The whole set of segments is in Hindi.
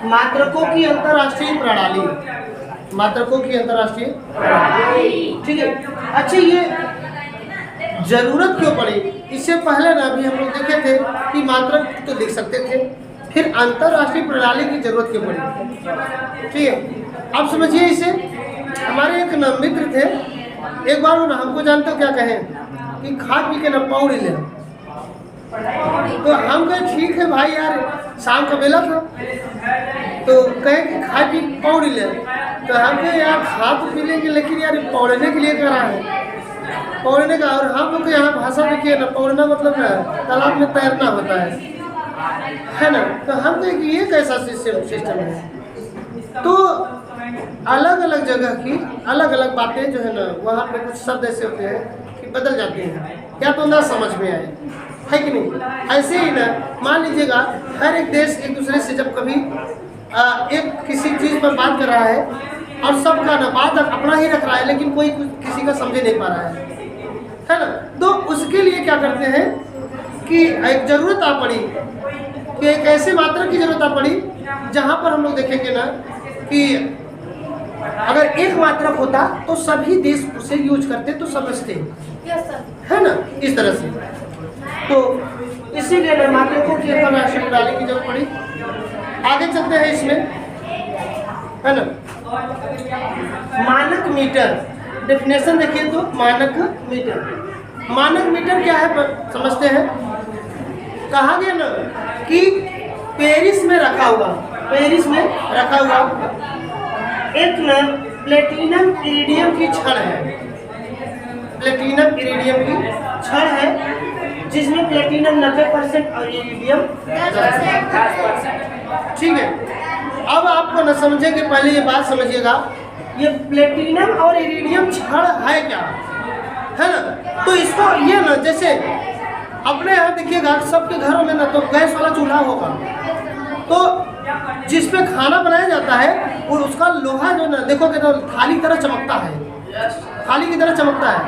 मात्रकों की अंतर्राष्ट्रीय प्रणाली, मात्रकों की अंतर्राष्ट्रीय प्रणाली, ठीक है। अच्छा, ये जरूरत क्यों पड़ी? इससे पहले ना अभी हम लोग देखे थे कि मात्रक तो लिख सकते थे, फिर अंतर्राष्ट्रीय प्रणाली की जरूरत क्यों पड़ी? ठीक है, अब समझिए इसे। हमारे एक न मित्र थे, एक बार ना हमको जानते हो क्या कहें कि खा पी के न पौड़ी ले। तो हम कहे ठीक है भाई यार, शाम का बेला था, तो कहे कि खा पी पौड़ी ले। तो हम कहे यार खा तो पी लेंगे, लेकिन यार पौड़ने के लिए कह रहा है, पौड़ने का। और हम लोग यहाँ भाषा में किया ना, पौड़ना मतलब ना तालाब में तैरना होता है ना। तो हम कहे कि ये कैसा सिस्टम है? तो अलग अलग जगह की अलग अलग बातें जो है ना, वहाँ पे कुछ शब्द ऐसे होते हैं कि बदल जाते हैं, क्या तो ना समझ में आए, है कि नहीं? ऐसे ही ना मान लीजिएगा, हर एक देश एक दूसरे से जब कभी एक किसी चीज़ पर बात कर रहा है और सबका ना बात अपना ही रख रहा है, लेकिन कोई किसी का समझे नहीं पा रहा है ना। तो उसके लिए क्या करते हैं कि एक ज़रूरत आ पड़ी कि एक ऐसे मात्रा की ज़रूरत आ पड़ी जहाँ पर हम लोग देखेंगे ना कि अगर एक मात्रक होता तो सभी देश उसे यूज करते, तो समझते है ना, इस तरह से। तो इसीलिए ना मात्रकों की अंतर्राष्ट्रीय प्रणाली की जरूरत पड़ी। आगे चलते हैं इसमें, है ना। मानक मीटर, डेफिनेशन देखिए तो मानक मीटर, मानक मीटर क्या है समझते हैं। कहा गया ना कि पेरिस में रखा हुआ, पेरिस में रखा हुआ एक न प्लेटिनम इरिडियम की छड़ है, प्लेटिनम इरिडियम की छड़ है, जिसमें प्लेटिनम 90% और इरिडियम 10%। ठीक है, अब आपको न समझे कि पहले ये बात समझिएगा, ये प्लेटिनम और इरिडियम छड़ है क्या, है ना। तो इसको ये ना, जैसे अपने यहाँ देखिएगा सबके घरों में ना तो गैस वाला चूल्हा होगा, तो जिस पे खाना बनाया जाता है और उसका लोहा जो ना देखोगे तो थाली की तरह चमकता है, थाली की तरह चमकता है।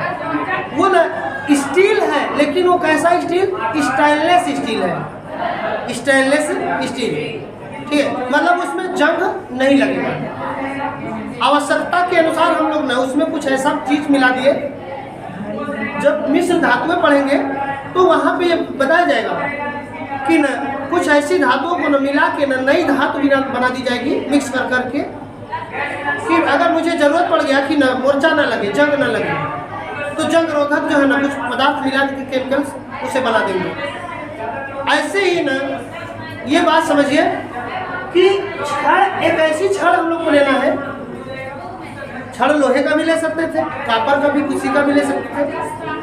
वो ना स्टील है, लेकिन वो कैसा स्टील? स्टेनलेस स्टील है, स्टेनलेस स्टील, ठीक है। मतलब उसमें जंग नहीं लगेगा। आवश्यकता के अनुसार हम लोग ना उसमें कुछ ऐसा चीज मिला दिए, जब मिश्र धातुएं पढ़ेंगे तो वहाँ पे ये बताया जाएगा कि न कुछ ऐसी धातुओं को न मिला के न नई धातु बना दी जाएगी मिक्स कर करके, कि अगर मुझे जरूरत पड़ गया कि न मोर्चा ना लगे, जंग ना लगे, तो जंग रोधक जो है ना कुछ पदार्थ मिला के केमिकल्स उसे बना देंगे। ऐसे ही न ये बात समझिए कि छड़, एक ऐसी छड़ हम लोग को लेना है, छड़ लोहे का भी ले सकते थे, कॉपर का भी किसी का भी ले सकते थे।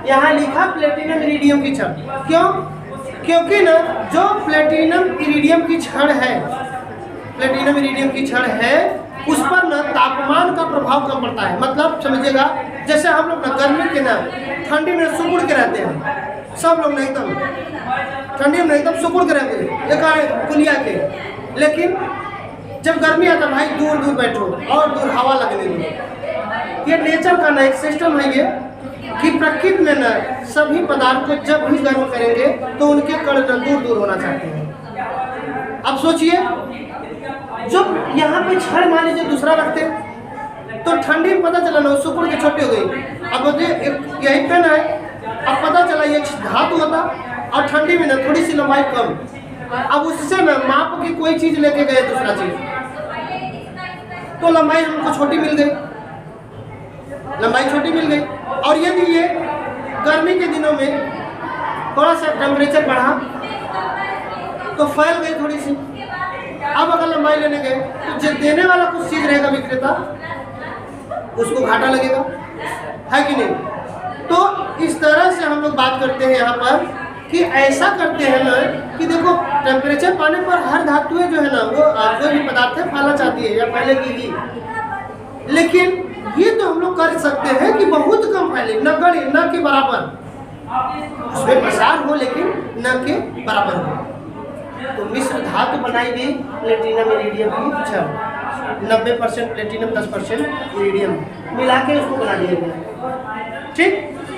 यहाँ लिखा प्लेटिनम इरिडियम की छड़, क्यों? क्योंकि ना जो प्लेटिनम इरिडियम की छड़ है, प्लेटिनम इरिडियम की छड़ है, उस पर ना तापमान का प्रभाव कम पड़ता है। मतलब समझिएगा, जैसे हम लोग ना गर्मी के ना ठंडी में सुकुड़ के रहते हैं, सब लोग ना एकदम ठंडी में एकदम सुकुड़ के रहते हैं, देखा कुलिया के। लेकिन जब गर्मी आता भाई दूर दूर बैठो और दूर हवा लगने दो। ये नेचर का ना एक सिस्टम है ये, कि प्रकृति में ना सभी पदार्थ को जब भी गर्म करेंगे तो उनके कण ना दूर दूर होना चाहते हैं। अब सोचिए, जब यहाँ पे छड़ मान लीजिए दूसरा रखते तो ठंडी में पता चला ना सुकुड़ के छोटी हो गई। अब मुझे यही पेन है, अब पता चला ये धातु होता और ठंडी में ना थोड़ी सी लंबाई कम, अब उससे ना माप की कोई चीज लेके गए दूसरा चीज, तो लंबाई हमको छोटी मिल गई, लंबाई छोटी मिल गई। और यदि ये गर्मी के दिनों में थोड़ा सा टेम्परेचर बढ़ा तो फैल गई थोड़ी सी। अब अगर लंबाई लेने गए तो जो देने वाला कुछ चीज रहेगा विक्रेता, उसको घाटा लगेगा, है कि नहीं। तो इस तरह से हम लोग बात करते हैं यहाँ पर कि ऐसा करते हैं ना कि देखो टेम्परेचर पाने पर हर धातुएं जो है ना वो कोई भी पदार्थ है फैलना चाहती है या फैलेगी, लेकिन ये तो हम लोग कर सकते हैं कि बहुत कम फैले, न के बराबर, उसमें प्रसार हो लेकिन न के बराबर हो। तो मिश्र धातु बनाई गई प्लेटिनम इरिडियम की छड़, 90% प्लेटिनम 10% इरिडियम मिला के उसको बना दिया गया। ठीक,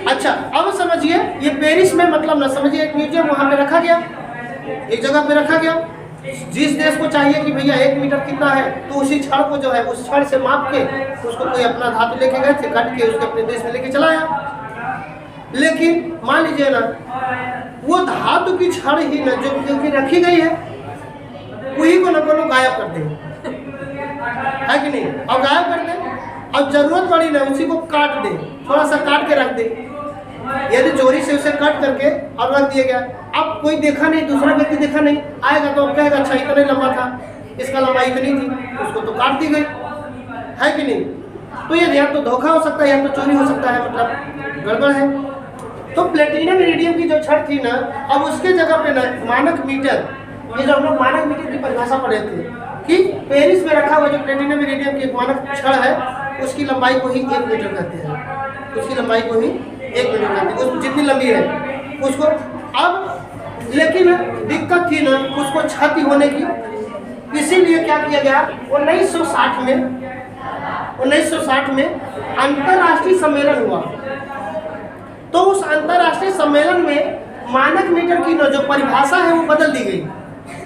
अच्छा अब समझिए ये पेरिस में, मतलब ना समझिए एक म्यूजियम वहाँ पे रखा गया, एक जगह पे रखा गया, जिस देश को चाहिए कि भैया 1 मीटर कितना है, तो उसी छड़ को जो है उस छड़ से माप के उसको कोई अपना धातु लेके गए थे, काट के उसके अपने देश में लेके चला आया। लेकिन मान लीजिए ना, वो धातु की छड़ ही ना जो कि रखी गई है, वही को न को गायब कर दे, है कि नहीं? और गायब कर दे, अब जरूरत पड़ी ना उसी को काट दे, थोड़ा सा काट के रख दे। यदि चोरी से उसे कट करके और रख दिया गया, अब कोई देखा नहीं, दूसरा व्यक्ति देखा नहीं, आएगा तो कहेगा अच्छा इतना ही लंबा था, इसका लंबाई इतनी थी, उसको तो काट दी गई, है कि नहीं? तो ये या तो धोखा हो सकता है या तो चोरी हो सकता है, मतलब गड़बड़ है। तो प्लेटिनम इरिडियम की जो छड़ थी ना, अब उसके जगह पे ना मानक मीटर, ये जो हम लोग मानक मीटर की परिभाषा पढ़े थे कि पेरिस में रखा हुआ जो प्लेटिनम इरिडियम की एक मानक छड़ है, उसकी लंबाई को ही 1 मीटर कहते हैं, उसकी लंबाई को ही 1 मीटर कहते हैं, उस जितनी लंबी है उसको। अब लेकिन दिक्कत थी ना उसको क्षति होने की, इसीलिए क्या किया गया, 1960 में अंतर्राष्ट्रीय सम्मेलन हुआ। तो उस अंतर्राष्ट्रीय सम्मेलन में मानक मीटर की जो परिभाषा है वो बदल दी गई,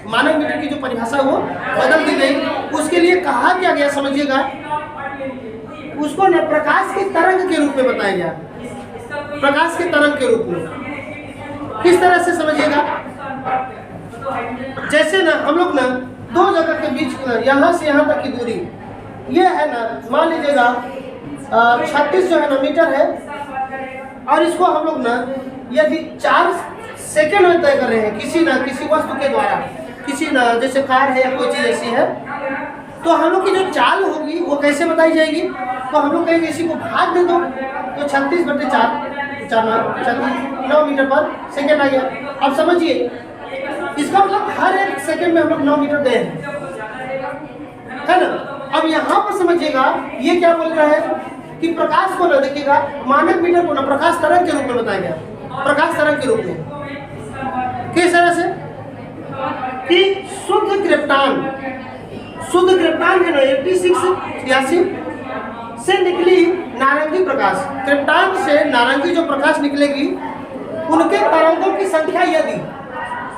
मानक मीटर की जो परिभाषा वो बदल दी गई। उसके लिए कहा क्या गया, समझिएगा, उसको न प्रकाश के तरंग के रूप में बताया गया, प्रकाश के तरंग के रूप में। किस तरह से समझिएगा, जैसे ना हम लोग ना 2 जगह के बीच ना यहाँ से यहाँ तक की दूरी, ये है ना, मान लीजिएगा 36 जो है ना मीटर है, और इसको हम लोग ना यदि 4 सेकेंड में तय कर रहे हैं किसी वस्तु के द्वारा, किसी ना जैसे कार है या कोई चीज़ ऐसी है, तो हम लोग की जो चाल होगी वो कैसे बताई जाएगी, तो हम लोग कहेंगे इसी को भाग दे दो, तो 36/4 9 मीटर पर सेकेंड आ गया। अब समझिए, इसका मतलब हर एक सेकेंड में हम लोग 9 मीटर गए हैं, है ना? अब यहाँ पर समझिएगा, ये क्या बोल रहा है कि प्रकाश को ना देखिएगा, मानक मीटर को ना प्रकाश तरंग के रूप में बताया गया, प्रकाश तरंग के रूप में। किस तरह से कि शुद्ध क्रिप्टॉन है ना 86 से निकली नारंगी प्रकाश, क्रिप्टॉन से नारंगी जो प्रकाश निकलेगी, उनके तरंगों की संख्या, यदि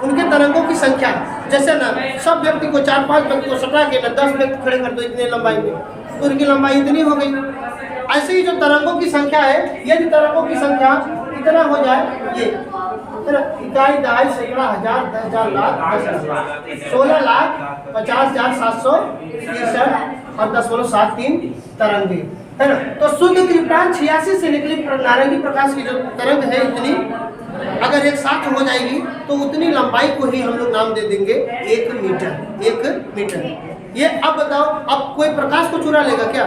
उनके तरंगों की संख्या, जैसे ना सब व्यक्ति को 4-5 व्यक्ति को सटा के ना 10 व्यक्ति खड़े कर दो इतने लंबाई में, तो उनकी लंबाई इतनी हो गई। ऐसे ही जो तरंगों की संख्या है, यदि तरंगों की संख्या इतना हो जाए, ये इकाई, दहाई, सैकड़ा, हजार, 10,000, लाख, 16,50,763 और 10.73 तरंगे, है ना? तो शुद्ध क्रिप्टॉन 86 से निकली नारंगी प्रकाश की जो तरंग है, इतनी अगर एक साथ हो जाएगी तो उतनी लंबाई को ही हम लोग नाम दे देंगे 1 मीटर। ये अब बताओ, अब कोई प्रकाश को चुरा लेगा क्या?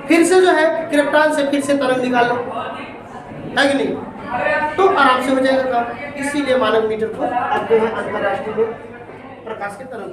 फिर से जो है क्रिप्टॉन से फिर से तरंग निकाल लो, है कि नहीं? तो आराम से हो जाएगा काम। इसीलिए मानक मीटर को अब जो है अंतर्राष्ट्रीय में प्रकाश के तरंग